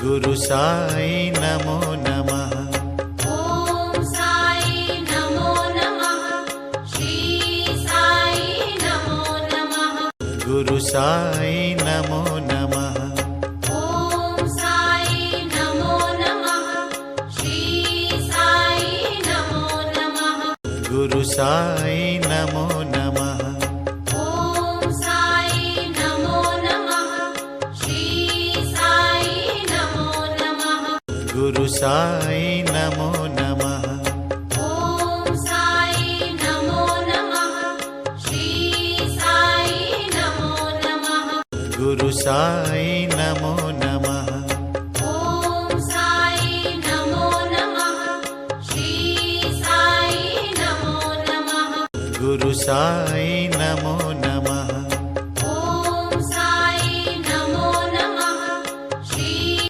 गुरु साई नमो नमः। ओम साई नमो नमः। श्री साई नमो नमः। गुरु साई नमो नमः। ओम साई नमो नमः। श्री साई नमो नमः। गुरु साई नमो नमः। ओम साई नमो नमः। श्री साई नमो नमः। गुरु साई नमो नमः। ओम साई नमो नमः। श्री साई नमो नमः। गुरु साई नमो नमः। ओम साई नमो नमः। श्री साई नमो नमः। गुरु साई